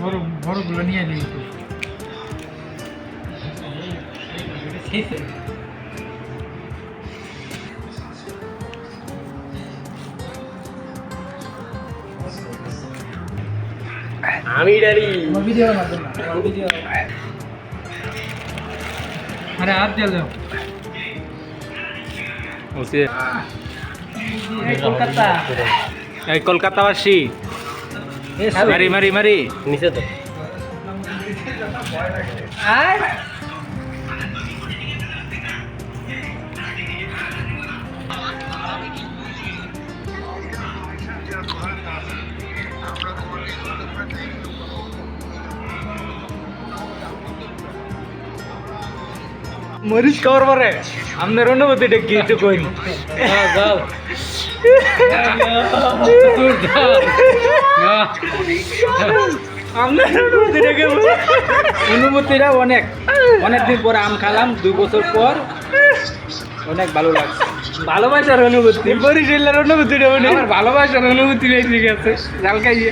বড় বড়গুলো নিয়ে নিই আমি ডারি ভিডিও বানাবো না ভিডিও আরে আর চলো ওসে কলকাতা এই কলকাতাবাসী মারি মারি মারি নিচে তো আর মরিচ খাওয়ার পরে আপনার অনুভূতিটা কি একটু কইন যাও আপনার অনুভূতিটা কেমন? অনুভূতিটা অনেকদিন পর আম খালাম 2 বছর পর অনেক ভালো লাগছে ভালোবাসার অনুভূতি বরিশালের অনুভূতিটা মানে আমার ভালোবাসার অনুভূতি বেশি গেছে জাল খাইয়ে